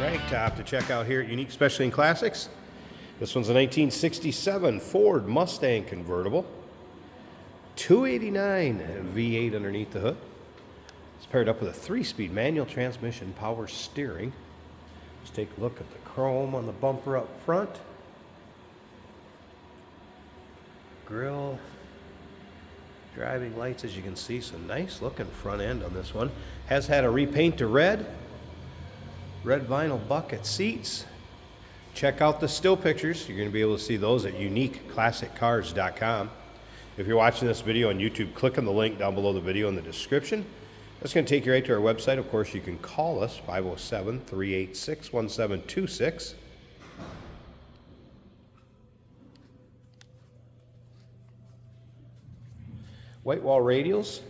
crank top to check out here at Unique Specialty and Classics. This one's a 1967 Ford Mustang convertible. 289 V8 underneath the hood. It's paired up with a 3-speed manual transmission, power steering. Let's take a look at the chrome on the bumper up front. Grill. Driving lights, as you can see, some nice looking front end on this one. Has had a repaint to red vinyl bucket seats. Check out the still pictures. You're going to be able to see those at uniqueclassiccars.com. If you're watching this video on YouTube, click on the link down below the video in the description. That's going to take you right to our website. Of course, you can call us, 507-386-1726. White wall radials,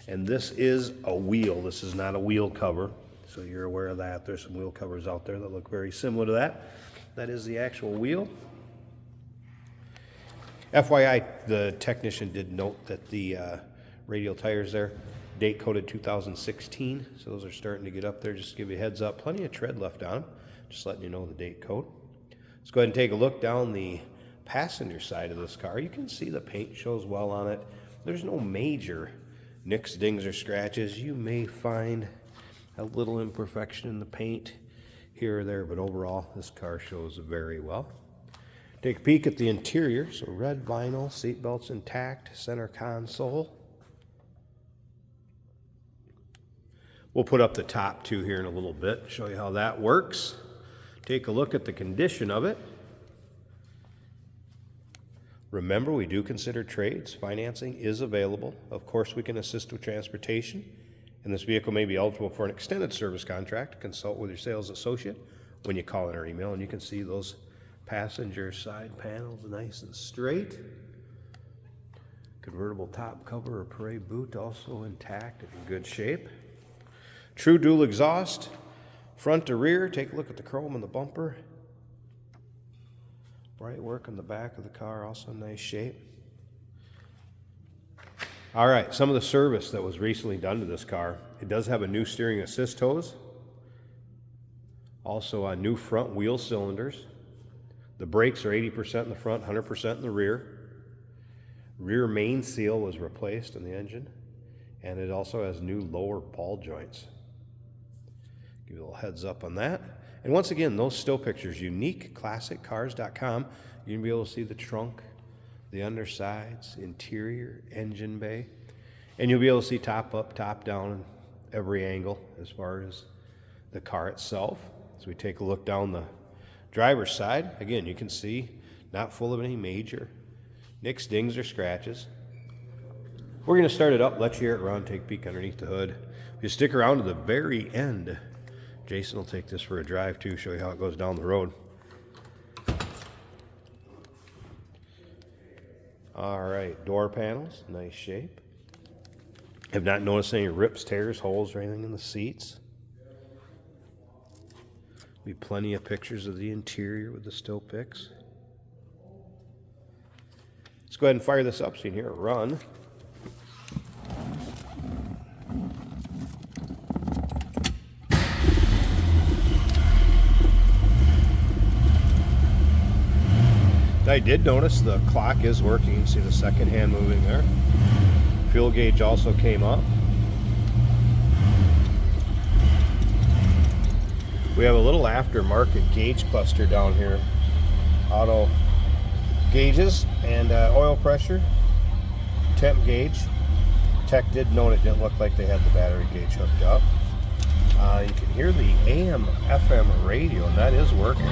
and this is a wheel. This is not a wheel cover, so you're aware of that. There's some wheel covers out there that look very similar to that. That is the actual wheel. FYI, the technician did note that the radial tires there, date coded 2016, so those are starting to get up there. Just to give you a heads up, plenty of tread left on them, just letting you know the date code. Let's go ahead and take a look down the passenger side of this car. You can see the paint shows well on it. There's no major nicks, dings, or scratches. You may find a little imperfection in the paint here or there, but overall, this car shows very well. Take a peek at the interior. So red vinyl, seat belts intact, center console. We'll put up the top too here in a little bit, show you how that works. Take a look at the condition of it. Remember, we do consider trades. Financing is available. Of course, we can assist with transportation. And this vehicle may be eligible for an extended service contract. Consult with your sales associate when you call in or email. And you can see those passenger side panels nice and straight. Convertible top cover or parade boot also intact and in good shape. True dual exhaust, front to rear. Take a look at the chrome on the bumper. Bright work on the back of the car, also in nice shape. All right, some of the service that was recently done to this car. It does have a new steering assist hose. Also a new front wheel cylinders. The brakes are 80% in the front, 100% in the rear. Rear main seal was replaced in the engine. And it also has new lower ball joints. Give you a little heads up on that. And once again, those still pictures, uniqueclassiccars.com. You're going to be able to see the trunk, the undersides, interior, engine bay. And you'll be able to see top up, top down, and every angle as far as the car itself. So we take a look down the driver's side. Again, you can see not full of any major nicks, dings, or scratches. We're going to start it up, let you hear it run, take a peek underneath the hood. If you stick around to the very end, Jason will take this for a drive too, show you how it goes down the road. All right, door panels, nice shape. Have not noticed any rips, tears, holes, or anything in the seats. Be plenty of pictures of the interior with the still pics. Let's go ahead and fire this up so you can hear it run. I did notice the clock is working. You can see the second hand moving there. Fuel gauge also came up. We have a little aftermarket gauge cluster down here. Auto gauges and oil pressure, temp gauge. Tech did note it didn't look like they had the battery gauge hooked up. You can hear the AM FM radio, and that is working.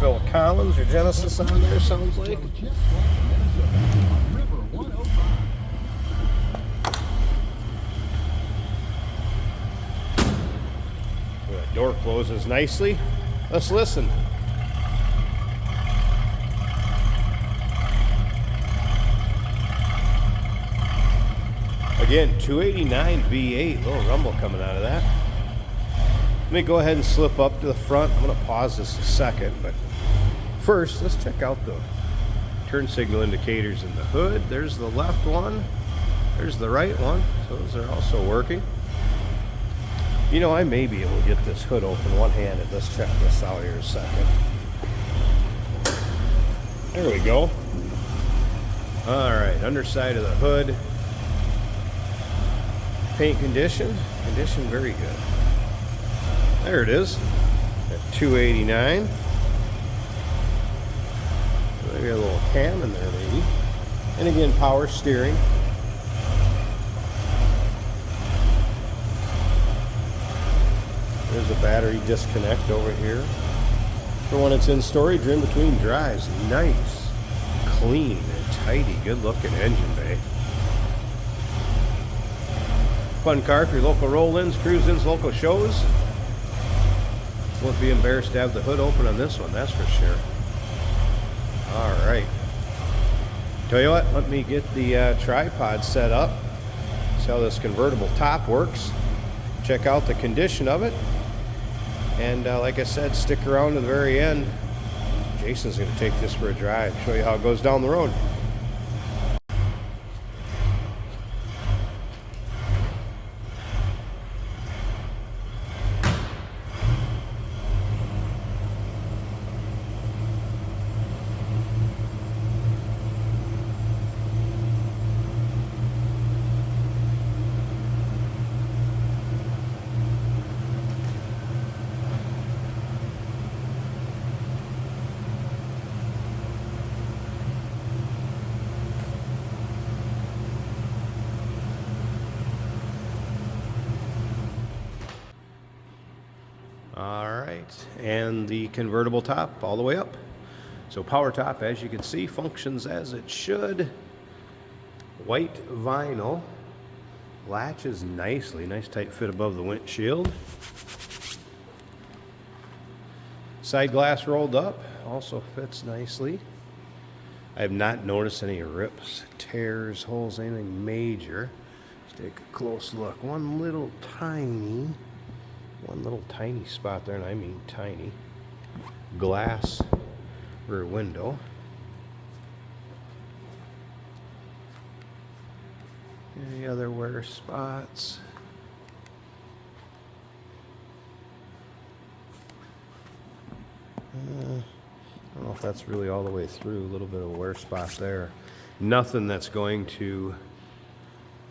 Phil Collins or Genesis on there, sounds like. The door closes nicely. Let's listen. Again, 289 V8, little rumble coming out of that. Let me go ahead and slip up to the front. I'm going to pause this a second, but first, let's check out the turn signal indicators in the hood. There's the left one. There's the right one. So those are also working. You know, I may be able to get this hood open one-handed. Let's check this out here a second. There we go. All right, underside of the hood. Paint condition very good. There it is, at 289. Maybe a little cam in there, maybe. And again, power steering. There's a battery disconnect over here for when it's in storage or in between drives. Nice, clean, and tidy, good-looking engine bay. Fun car for your local roll-ins, cruise-ins, local shows. Won't be embarrassed to have the hood open on this one, that's for sure. All right. Tell you what, let me get the tripod set up. See how this convertible top works. Check out the condition of it. And like I said, stick around to the very end. Jason's going to take this for a drive, show you how it goes down the road. All right, and the convertible top all the way up. So power top, as you can see, functions as it should. White vinyl, latches nicely, nice tight fit above the windshield. Side glass rolled up, also fits nicely. I have not noticed any rips, tears, holes, anything major. Let's take a close look. One little tiny spot there, and I mean tiny. Glass rear window. Any other wear spots? I don't know if that's really all the way through. A little bit of a wear spot there. Nothing that's going to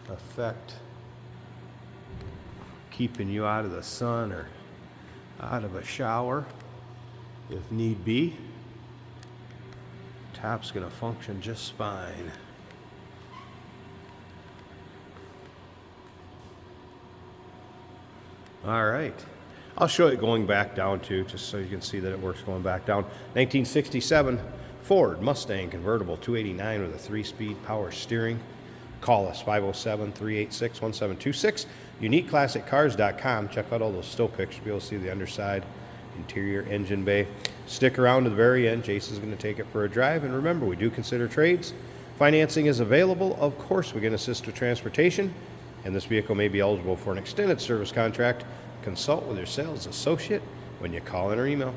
affect keeping you out of the sun or out of a shower if need be. Top's going to function just fine. All right. I'll show it going back down too, just so you can see that it works going back down. 1967 Ford Mustang convertible, 289 with a 3-speed power steering. Call us, 507-386-1726. UniqueClassicCars.com. Check out all those still pictures. You'll be able to see the underside, interior, engine bay. Stick around to the very end. Jason's going to take it for a drive. And remember, we do consider trades. Financing is available. Of course, we can assist with transportation. And this vehicle may be eligible for an extended service contract. Consult with your sales associate when you call in or email.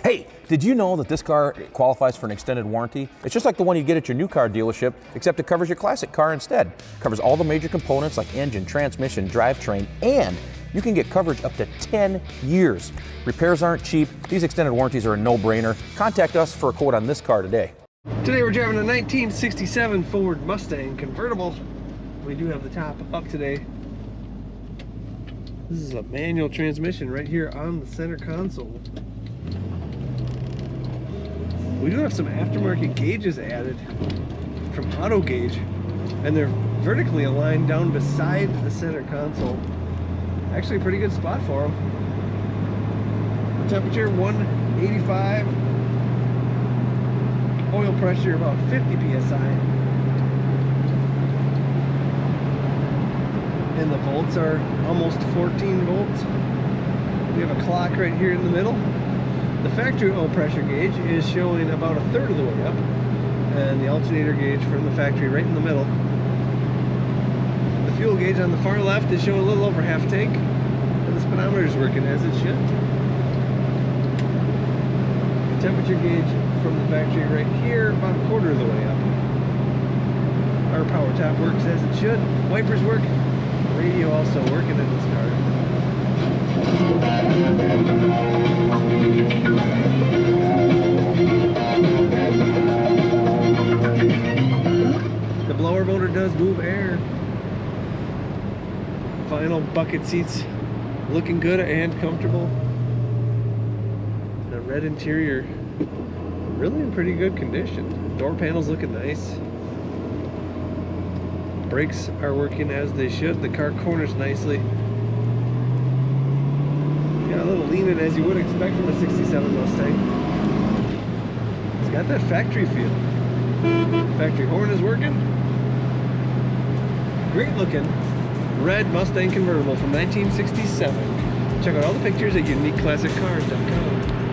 Hey, did you know that this car qualifies for an extended warranty? It's just like the one you get at your new car dealership, except it covers your classic car instead. Covers all the major components like engine, transmission, drivetrain, and you can get coverage up to 10 years. Repairs aren't cheap. These extended warranties are a no-brainer. Contact us for a quote on this car today. Today we're driving a 1967 Ford Mustang convertible. We do have the top up today. This is a manual transmission right here on the center console. We do have some aftermarket gauges added from Auto Gauge, and they're vertically aligned down beside the center console. Actually a pretty good spot for them. Temperature 185. Oil pressure about 50 psi. and the volts are almost 14 volts. We have a clock right here in the middle. The factory oil pressure gauge is showing about a third of the way up, and the alternator gauge from the factory right in the middle. The fuel gauge on the far left is showing a little over half tank, and the speedometer is working as it should. The temperature gauge from the factory right here, about a quarter of the way up. Our power top works as it should. Wipers work. Radio also working in this car. The blower motor does move air. Vinyl bucket seats looking good and comfortable. The red interior really in pretty good condition. Door panels looking nice. Brakes are working as they should. The car corners nicely. Got a little leaning as you would expect from a 67 Mustang. It's got that factory feel. Factory horn is working. Great looking red Mustang convertible from 1967. Check out all the pictures at uniqueclassiccars.com.